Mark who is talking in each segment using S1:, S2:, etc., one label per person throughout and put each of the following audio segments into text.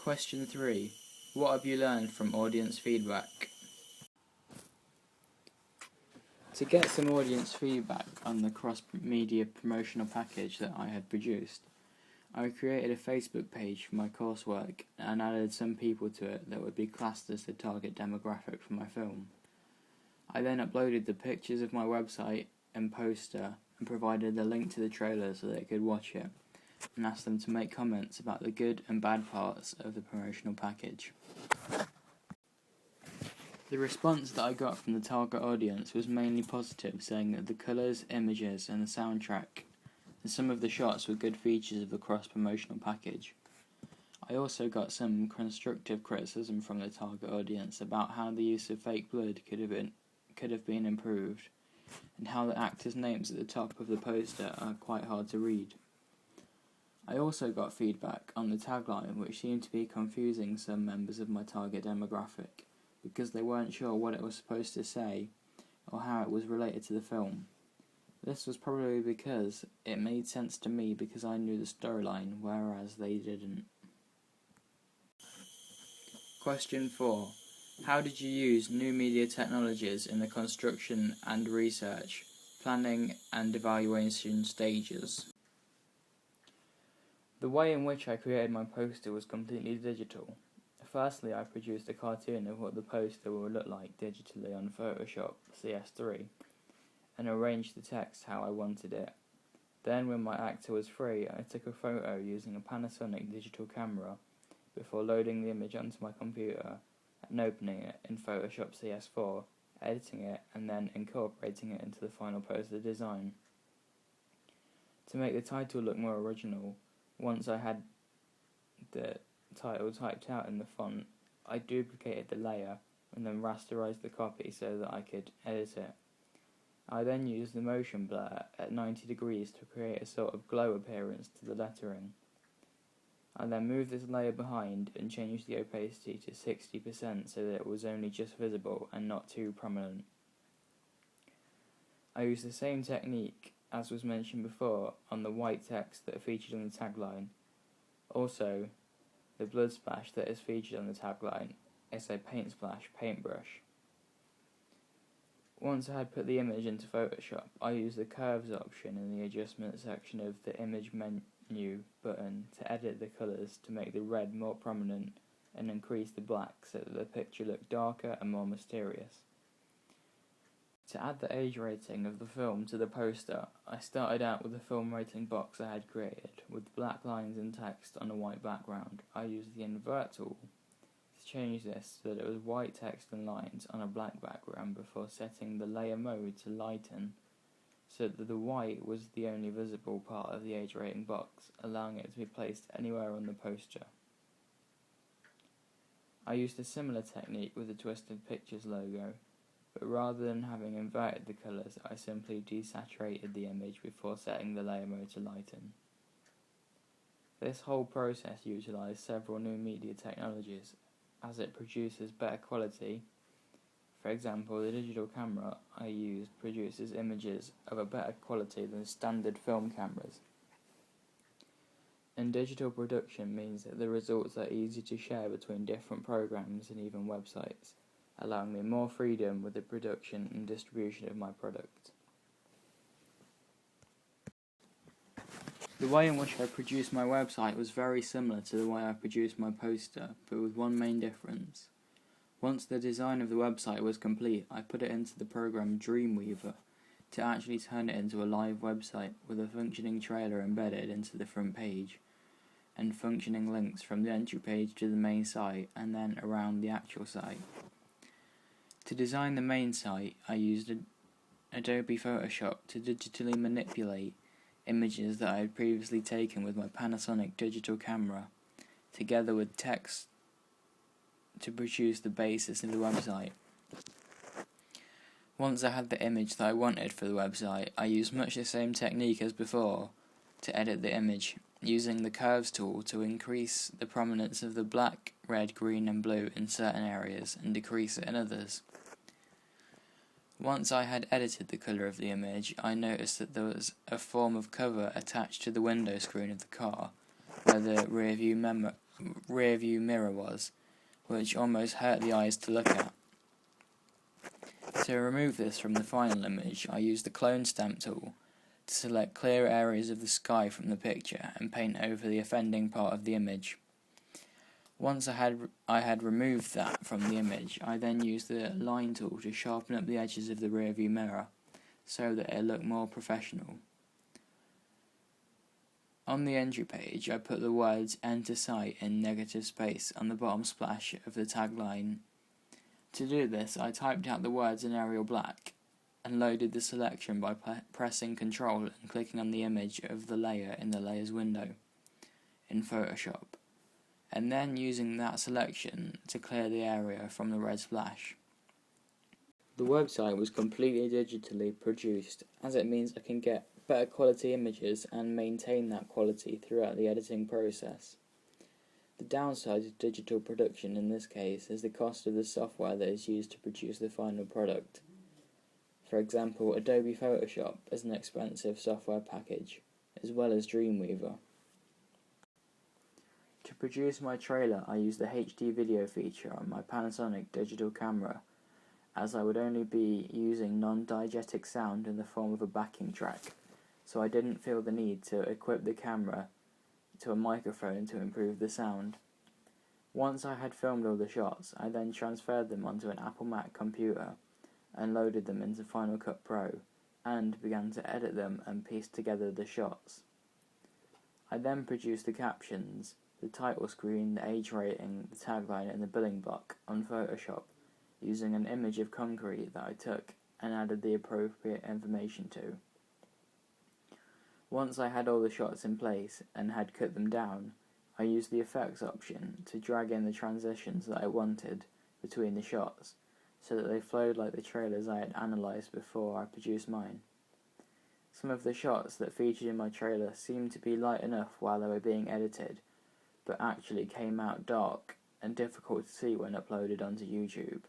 S1: Question 3. What have you learned from audience feedback? To get some audience feedback on the cross-media promotional package that I had produced, I created a Facebook page for my coursework and added some people to it that would be classed as the target demographic for my film. I then uploaded the pictures of my website and poster and provided a link to the trailer so they could watch it, and asked them to make comments about the good and bad parts of the promotional package. The response that I got from the target audience was mainly positive, saying that the colours, images and the soundtrack and some of the shots were good features of the cross-promotional package. I also got some constructive criticism from the target audience about how the use of fake blood could have been improved, and how the actors' names at the top of the poster are quite hard to read. I also got feedback on the tagline, which seemed to be confusing some members of my target demographic, because they weren't sure what it was supposed to say or how it was related to the film. This was probably because it made sense to me because I knew the storyline, whereas they didn't. Question 4. How did you use new media technologies in the construction and research, planning and evaluation stages? The way in which I created my poster was completely digital. Firstly, I produced a cartoon of what the poster would look like digitally on Photoshop CS3 and arranged the text how I wanted it. Then, when my actor was free, I took a photo using a Panasonic digital camera before loading the image onto my computer and opening it in Photoshop CS4, editing it and then incorporating it into the final poster design. To make the title look more original, once I had the title typed out in the font, I duplicated the layer and then rasterized the copy so that I could edit it. I then used the motion blur at 90 degrees to create a sort of glow appearance to the lettering. I then moved this layer behind and changed the opacity to 60% so that it was only just visible and not too prominent. I used the same technique as was mentioned before on the white text that featured on the tagline. Also, the blood splash that is featured on the tagline is a paint splash paintbrush. Once I had put the image into Photoshop, I used the curves option in the adjustment section of the image menu button to edit the colours to make the red more prominent and increase the black so that the picture looked darker and more mysterious. To add the age rating of the film to the poster, I started out with the film rating box I had created, with black lines and text on a white background. I used the invert tool to change this so that it was white text and lines on a black background before setting the layer mode to lighten, so that the white was the only visible part of the age rating box, allowing it to be placed anywhere on the poster. I used a similar technique with the Twisted Pictures logo, but rather than having inverted the colours, I simply desaturated the image before setting the layer mode to lighten. This whole process utilised several new media technologies, as it produces better quality. For example, the digital camera I used produces images of a better quality than standard film cameras. And digital production means that the results are easy to share between different programs and even websites, allowing me more freedom with the production and distribution of my product. The way in which I produced my website was very similar to the way I produced my poster, but with one main difference. Once the design of the website was complete, I put it into the program Dreamweaver to actually turn it into a live website with a functioning trailer embedded into the front page, and functioning links from the entry page to the main site and then around the actual site. To design the main site, I used Adobe Photoshop to digitally manipulate images that I had previously taken with my Panasonic digital camera, together with text to produce the basis of the website. Once I had the image that I wanted for the website, I used much the same technique as before to edit the image, using the curves tool to increase the prominence of the black, red, green and blue in certain areas and decrease it in others. Once I had edited the colour of the image, I noticed that there was a form of cover attached to the window screen of the car, where the rear view rear view mirror was, which almost hurt the eyes to look at. To remove this from the final image, I used the clone stamp tool to select clear areas of the sky from the picture and paint over the offending part of the image. Once I had removed that from the image, I then used the line tool to sharpen up the edges of the rear view mirror so that it looked more professional. On the entry page, I put the words "Enter site" in negative space on the bottom splash of the tagline. To do this, I typed out the words in Arial Black and loaded the selection by pressing Ctrl and clicking on the image of the layer in the Layers window in Photoshop, and then using that selection to clear the area from the red splash. The website was completely digitally produced, as it means I can get better quality images and maintain that quality throughout the editing process. The downside to digital production in this case is the cost of the software that is used to produce the final product. For example, Adobe Photoshop is an expensive software package, as well as Dreamweaver. To produce my trailer, I used the HD video feature on my Panasonic digital camera, as I would only be using non-diegetic sound in the form of a backing track, so I didn't feel the need to equip the camera to a microphone to improve the sound. Once I had filmed all the shots, I then transferred them onto an Apple Mac computer and loaded them into Final Cut Pro, and began to edit them and piece together the shots. I then produced the captions, the title screen, the age rating, the tagline and the billing block on Photoshop using an image of concrete that I took and added the appropriate information to. Once I had all the shots in place and had cut them down, I used the effects option to drag in the transitions that I wanted between the shots so that they flowed like the trailers I had analysed before I produced mine. Some of the shots that featured in my trailer seemed to be light enough while they were being edited, but actually came out dark and difficult to see when uploaded onto YouTube.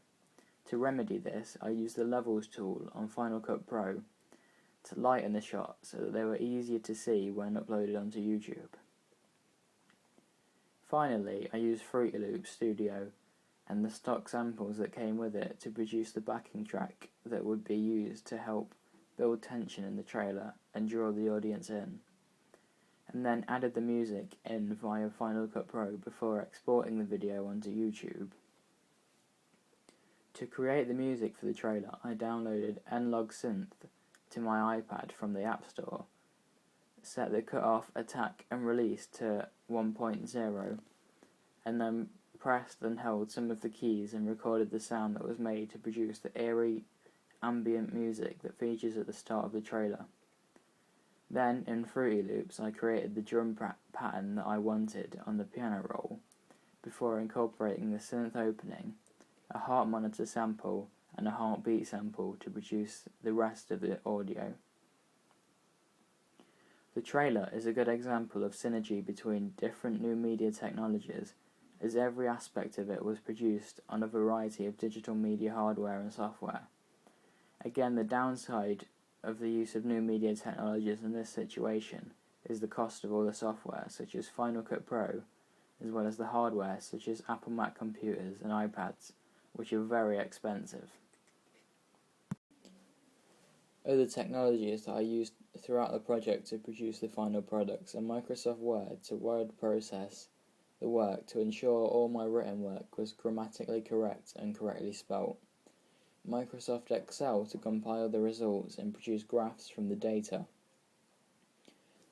S1: To remedy this, I used the Levels tool on Final Cut Pro to lighten the shots so that they were easier to see when uploaded onto YouTube. Finally, I used Fruity Loops Studio and the stock samples that came with it to produce the backing track that would be used to help build tension in the trailer and draw the audience in, and then added the music in via Final Cut Pro before exporting the video onto YouTube. To create the music for the trailer, I downloaded Nlog Synth to my iPad from the App Store, set the cutoff, attack and release to 1.0, and then pressed and held some of the keys and recorded the sound that was made to produce the eerie ambient music that features at the start of the trailer. Then, in Fruity Loops, I created the drum pattern that I wanted on the piano roll, before incorporating the synth opening, a heart monitor sample, and a heartbeat sample to produce the rest of the audio. The trailer is a good example of synergy between different new media technologies, as every aspect of it was produced on a variety of digital media hardware and software. Again, the downside of the use of new media technologies in this situation is the cost of all the software, such as Final Cut Pro, as well as the hardware, such as Apple Mac computers and iPads, which are very expensive. Other technologies that I used throughout the project to produce the final products are Microsoft Word to word process the work to ensure all my written work was grammatically correct and correctly spelt, Microsoft Excel to compile the results and produce graphs from the data,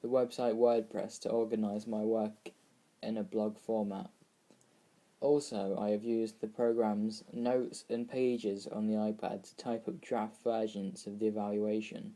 S1: the website WordPress to organise my work in a blog format. Also, I have used the programs Notes and Pages on the iPad to type up draft versions of the evaluation.